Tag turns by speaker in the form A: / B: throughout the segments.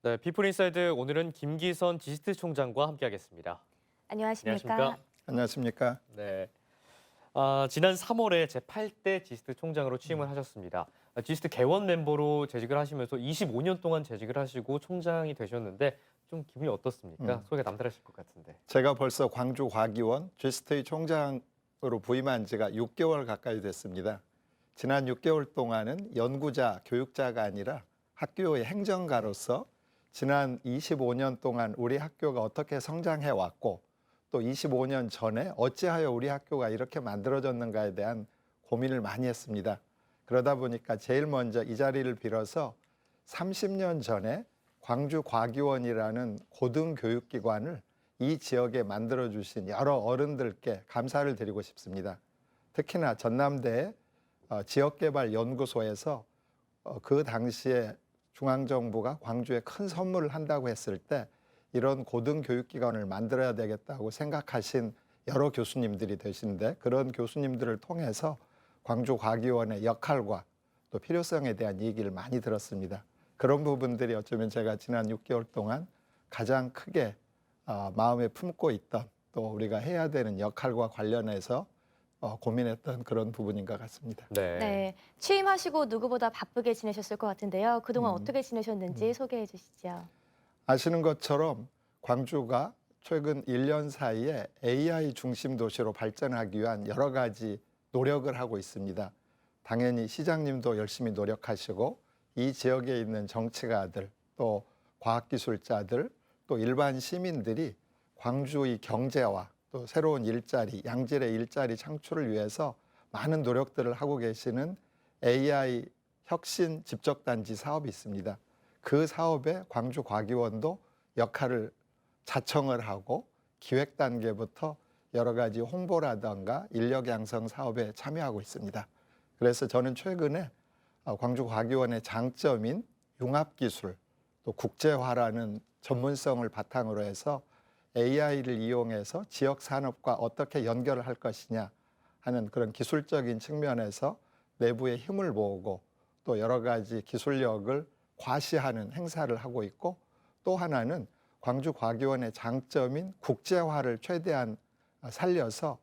A: 네, 피플 인사이드 오늘은 김기선 지스트 총장과 함께하겠습니다.
B: 안녕하십니까?
A: 안녕하십니까?
C: 안녕하십니까?
A: 네. 지난 3월에 제8대 지스트 총장으로 취임을 하셨습니다. 지스트 개원 멤버로 재직을 하시면서 25년 동안 재직을 하시고 총장이 되셨는데 좀 기분이 어떻습니까? 소개가 남다르실 것 같은데.
C: 제가 벌써 광주과기원 GST의 총장으로 부임한 지가 6개월 가까이 됐습니다. 지난 6개월 동안은 연구자, 교육자가 아니라 학교의 행정가로서 지난 25년 동안 우리 학교가 어떻게 성장해 왔고 또 25년 전에 어찌하여 우리 학교가 이렇게 만들어졌는가에 대한 고민을 많이 했습니다. 그러다 보니까 제일 먼저 이 자리를 빌어서 30년 전에 광주과기원이라는 고등교육기관을 이 지역에 만들어주신 여러 어른들께 감사를 드리고 싶습니다. 특히나 전남대 지역개발연구소에서 그 당시에 중앙정부가 광주에 큰 선물을 한다고 했을 때 이런 고등교육기관을 만들어야 되겠다고 생각하신 여러 교수님들이 되신데 그런 교수님들을 통해서 광주과기원의 역할과 또 필요성에 대한 얘기를 많이 들었습니다. 그런 부분들이 어쩌면 제가 지난 6개월 동안 가장 크게 마음에 품고 있던 또 우리가 해야 되는 역할과 관련해서 고민했던 그런 부분인 것 같습니다.
A: 네.
B: 네, 취임하시고 누구보다 바쁘게 지내셨을 것 같은데요. 그동안 어떻게 지내셨는지 소개해 주시죠.
C: 아시는 것처럼 광주가 최근 1년 사이에 AI 중심 도시로 발전하기 위한 여러 가지 노력을 하고 있습니다. 당연히 시장님도 열심히 노력하시고 이 지역에 있는 정치가들 또 과학기술자들 또 일반 시민들이 광주의 경제와 또 새로운 일자리, 양질의 일자리 창출을 위해서 많은 노력들을 하고 계시는 AI 혁신 집적단지 사업이 있습니다. 그 사업에 광주과기원도 역할을 자청을 하고 기획 단계부터 여러 가지 홍보라든가 인력 양성 사업에 참여하고 있습니다. 그래서 저는 최근에 광주과기원의 장점인 융합기술 또 국제화라는 전문성을 바탕으로 해서 AI를 이용해서 지역 산업과 어떻게 연결을 할 것이냐 하는 그런 기술적인 측면에서 내부의 힘을 모으고 또 여러 가지 기술력을 과시하는 행사를 하고 있고 또 하나는 광주과기원의 장점인 국제화를 최대한 살려서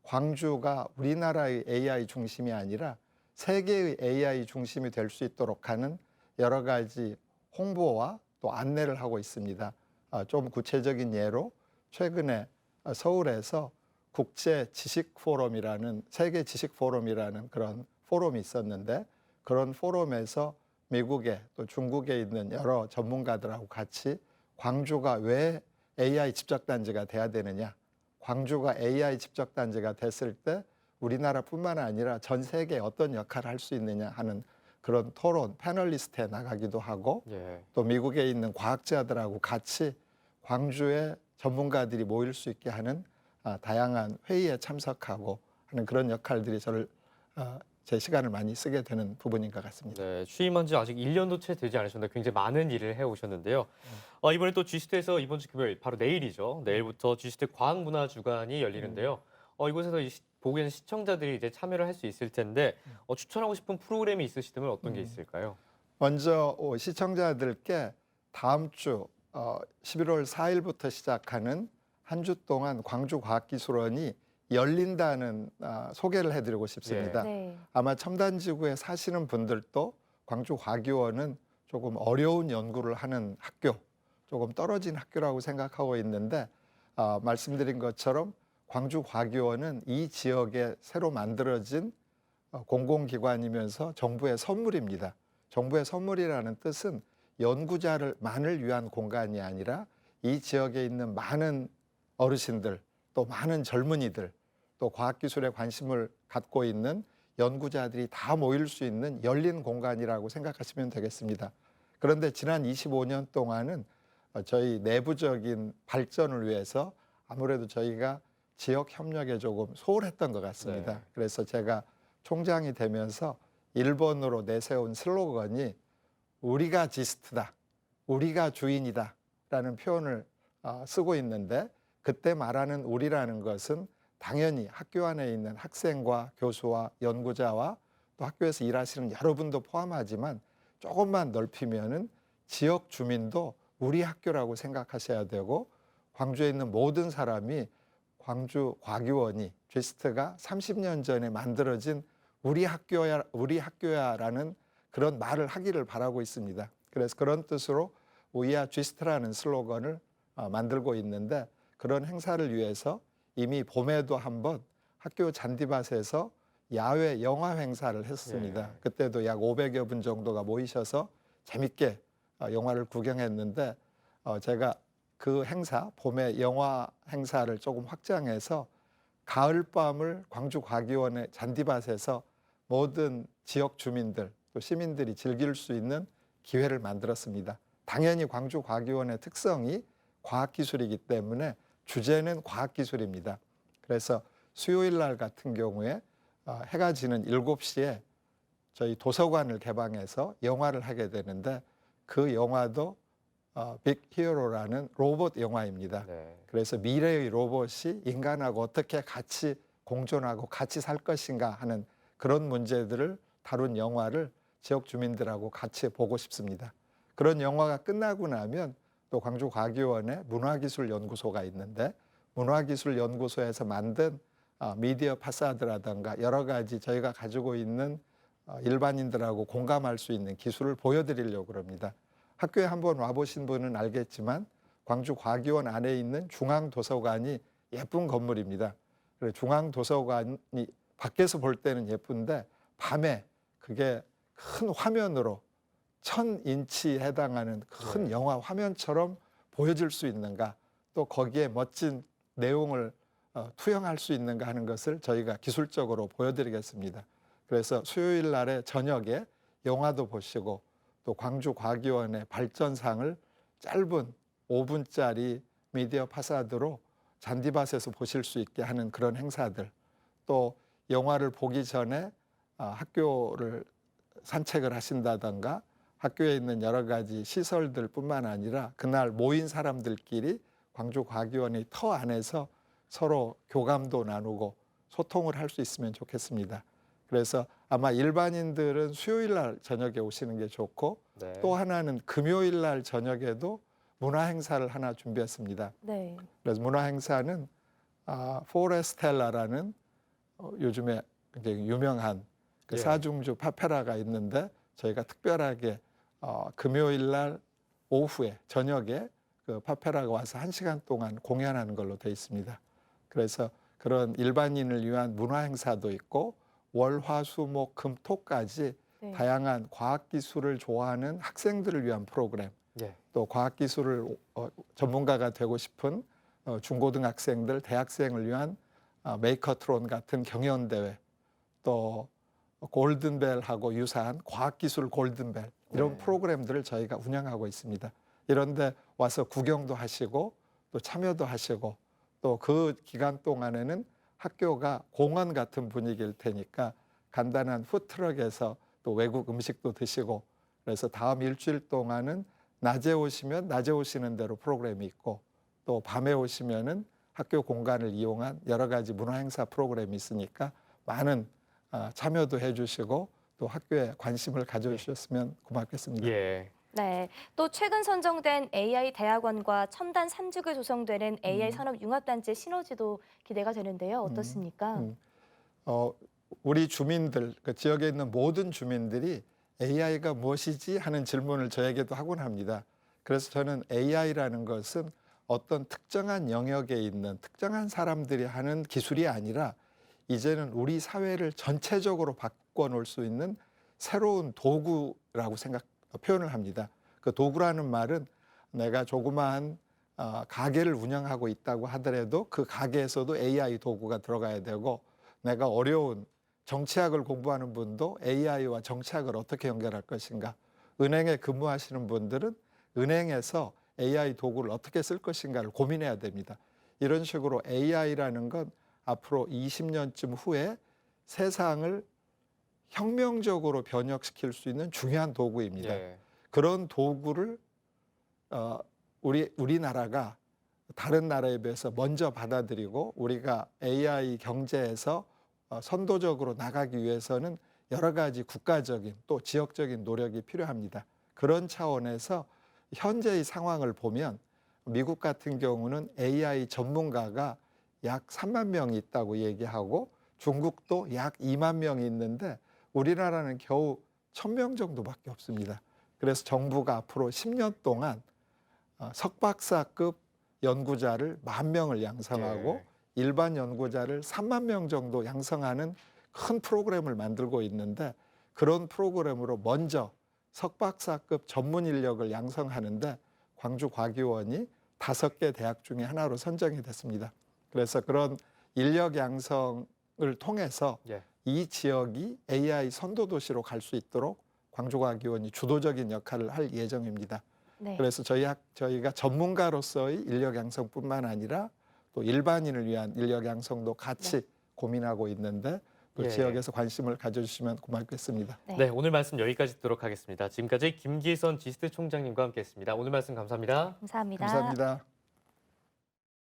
C: 광주가 우리나라의 AI 중심이 아니라 세계의 AI 중심이 될 수 있도록 하는 여러 가지 홍보와 또 안내를 하고 있습니다. 좀 구체적인 예로 최근에 서울에서 국제 지식 포럼이라는 세계 지식 포럼이라는 그런 포럼이 있었는데 그런 포럼에서 미국에 또 중국에 있는 여러 전문가들하고 같이 광주가 왜 AI 집적단지가 돼야 되느냐, 광주가 AI 집적단지가 됐을 때 우리나라뿐만 아니라 전 세계에 어떤 역할을 할 수 있느냐 하는 그런 토론 패널리스트에 나가기도 하고
A: 예.
C: 또 미국에 있는 과학자들하고 같이 광주에 전문가들이 모일 수 있게 하는 다양한 회의에 참석하고 하는 그런 역할들이 저를 제 시간을 많이 쓰게 되는 부분인 것 같습니다.
A: 네, 취임한 지 아직 1년도 채 되지 않으셨는데 굉장히 많은 일을 해오셨는데요. 이번에 또 G스트에서 이번 주 금요일, 바로 내일이죠. 내일부터 G스트 과학문화주간이 열리는데요. 이곳에서 보고 계신 시청자들이 이제 참여를 할 수 있을 텐데 추천하고 싶은 프로그램이 있으시다면 어떤 게 있을까요?
C: 먼저 시청자들께 다음 주 11월 4일부터 시작하는 한 주 동안 광주과학기술원이 열린다는 소개를 해드리고 싶습니다.
B: 네.
C: 아마 첨단지구에 사시는 분들도 광주과기원은 조금 어려운 연구를 하는 학교, 조금 떨어진 학교라고 생각하고 있는데 말씀드린 것처럼 광주과기원은 이 지역에 새로 만들어진 공공기관이면서 정부의 선물입니다. 정부의 선물이라는 뜻은 연구자만을 위한 공간이 아니라 이 지역에 있는 많은 어르신들 또 많은 젊은이들 또 과학기술에 관심을 갖고 있는 연구자들이 다 모일 수 있는 열린 공간이라고 생각하시면 되겠습니다. 그런데 지난 25년 동안은 저희 내부적인 발전을 위해서 아무래도 저희가 지역 협력에 조금 소홀했던 것 같습니다.
A: 네.
C: 그래서 제가 총장이 되면서 1번으로 내세운 슬로건이 우리가 지스트다, 우리가 주인이다 라는 표현을 쓰고 있는데 그때 말하는 우리라는 것은 당연히 학교 안에 있는 학생과 교수와 연구자와 또 학교에서 일하시는 여러분도 포함하지만 조금만 넓히면은 지역 주민도 우리 학교라고 생각하셔야 되고 광주에 있는 모든 사람이 광주 과기원이 GST가 30년 전에 만들어진 우리 학교야라는 그런 말을 하기를 바라고 있습니다. 그래서 그런 뜻으로 우이야 GST라는 슬로건을 만들고 있는데 그런 행사를 위해서 이미 봄에도 한번 학교 잔디밭에서 야외 영화 행사를 했습니다.
A: 예.
C: 그때도 약 500여 분 정도가 모이셔서 재밌게 영화를 구경했는데 제가 그 행사, 봄에 영화 행사를 조금 확장해서 가을밤을 광주과기원의 잔디밭에서 모든 지역 주민들 또 시민들이 즐길 수 있는 기회를 만들었습니다. 당연히 광주과기원의 특성이 과학기술이기 때문에 주제는 과학기술입니다. 그래서 수요일 날 같은 경우에 해가 지는 7시에 저희 도서관을 개방해서 영화를 하게 되는데 그 영화도 빅 히어로라는 로봇 영화입니다.
A: 네.
C: 그래서 미래의 로봇이 인간하고 어떻게 같이 공존하고 같이 살 것인가 하는 그런 문제들을 다룬 영화를 지역 주민들하고 같이 보고 싶습니다. 그런 영화가 끝나고 나면 또 광주과기원에 문화기술연구소가 있는데 문화기술연구소에서 만든 미디어 파사드라든가 여러 가지 저희가 가지고 있는 일반인들하고 공감할 수 있는 기술을 보여드리려고 합니다. 학교에 한번 와보신 분은 알겠지만 광주과기원 안에 있는 중앙도서관이 예쁜 건물입니다. 그래서 중앙도서관이 밖에서 볼 때는 예쁜데 밤에 그게 큰 화면으로 1000인치에 해당하는 큰 영화 화면처럼 보여질 수 있는가 또 거기에 멋진 내용을 투영할 수 있는가 하는 것을 저희가 기술적으로 보여드리겠습니다. 그래서 수요일 날에 저녁에 영화도 보시고 또 광주과기원의 발전상을 짧은 5분짜리 미디어 파사드로 잔디밭에서 보실 수 있게 하는 그런 행사들 또 영화를 보기 전에 학교를 산책을 하신다던가 학교에 있는 여러 가지 시설들 뿐만 아니라 그날 모인 사람들끼리 광주과기원의 터 안에서 서로 교감도 나누고 소통을 할 수 있으면 좋겠습니다. 그래서 아마 일반인들은 수요일 날 저녁에 오시는 게 좋고
A: 네.
C: 또 하나는 금요일 날 저녁에도 문화 행사를 하나 준비했습니다.
B: 네.
C: 그래서 문화 행사는 포레스텔라라는 요즘에 굉장히 유명한 그
A: 예.
C: 사중주 파페라가 있는데 저희가 특별하게 금요일 날 오후에 저녁에 그 파페라가 와서 1시간 동안 공연하는 걸로 되어 있습니다. 그래서 그런 일반인을 위한 문화 행사도 있고 월, 화, 수, 목, 금, 토까지
B: 네.
C: 다양한 과학기술을 좋아하는 학생들을 위한 프로그램
A: 예.
C: 또 과학기술을 전문가가 되고 싶은 중고등학생들, 대학생을 위한 메이커트론 같은 경연대회 또 골든벨하고 유사한 과학기술 골든벨 이런
A: 네.
C: 프로그램들을 저희가 운영하고 있습니다. 이런데 와서 구경도 하시고 또 참여도 하시고 또 그 기간 동안에는 학교가 공원 같은 분위기일 테니까 간단한 푸드트럭에서 또 외국 음식도 드시고 그래서 다음 일주일 동안은 낮에 오시면 낮에 오시는 대로 프로그램이 있고 또 밤에 오시면은 학교 공간을 이용한 여러 가지 문화 행사 프로그램이 있으니까 많은 참여도 해주시고 또 학교에 관심을 가져주셨으면 고맙겠습니다.
A: 예.
B: 네. 또 최근 선정된 AI 대학원과 첨단 산직을 조성되는 AI 산업융합단지 시너지도 기대가 되는데요. 어떻습니까?
C: 우리 주민들, 그 지역에 있는 모든 주민들이 AI가 무엇이지 하는 질문을 저에게도 하곤 합니다. 그래서 저는 AI라는 것은 어떤 특정한 영역에 있는 특정한 사람들이 하는 기술이 아니라 이제는 우리 사회를 전체적으로 바꿔놓을 수 있는 새로운 도구라고 표현을 합니다. 그 도구라는 말은 내가 조그마한 가게를 운영하고 있다고 하더라도 그 가게에서도 AI 도구가 들어가야 되고 내가 어려운 정치학을 공부하는 분도 AI와 정치학을 어떻게 연결할 것인가 은행에 근무하시는 분들은 은행에서 AI 도구를 어떻게 쓸 것인가를 고민해야 됩니다. 이런 식으로 AI라는 건 앞으로 20년쯤 후에 세상을 혁명적으로 변혁시킬 수 있는 중요한 도구입니다.
A: 예.
C: 그런 도구를 우리나라가 다른 나라에 비해서 먼저 받아들이고 우리가 AI 경제에서 선도적으로 나가기 위해서는 여러 가지 국가적인 또 지역적인 노력이 필요합니다. 그런 차원에서 현재의 상황을 보면 미국 같은 경우는 AI 전문가가 약 3만 명이 있다고 얘기하고 중국도 약 2만 명이 있는데 우리나라는 겨우 1,000명 정도밖에 없습니다. 그래서 정부가 앞으로 10년 동안 석박사급 연구자를 10,000명을 양성하고 일반 연구자를 3만 명 정도 양성하는 큰 프로그램을 만들고 있는데 그런 프로그램으로 먼저 석박사급 전문 인력을 양성하는데 광주과기원이 5개 대학 중에 하나로 선정이 됐습니다. 그래서 그런 인력 양성을 통해서
A: 예.
C: 이 지역이 AI 선도도시로 갈 수 있도록 광주과기원이 주도적인 역할을 할 예정입니다.
B: 네.
C: 그래서 저희가 전문가로서의 인력 양성뿐만 아니라 또 일반인을 위한 인력 양성도 같이 고민하고 있는데 또
A: 예.
C: 지역에서 관심을 가져주시면 고맙겠습니다.
B: 네.
A: 네, 오늘 말씀 여기까지 듣도록 하겠습니다. 지금까지 김기선 지스트 총장님과 함께했습니다. 오늘 말씀 감사합니다.
B: 감사합니다.
C: 감사합니다.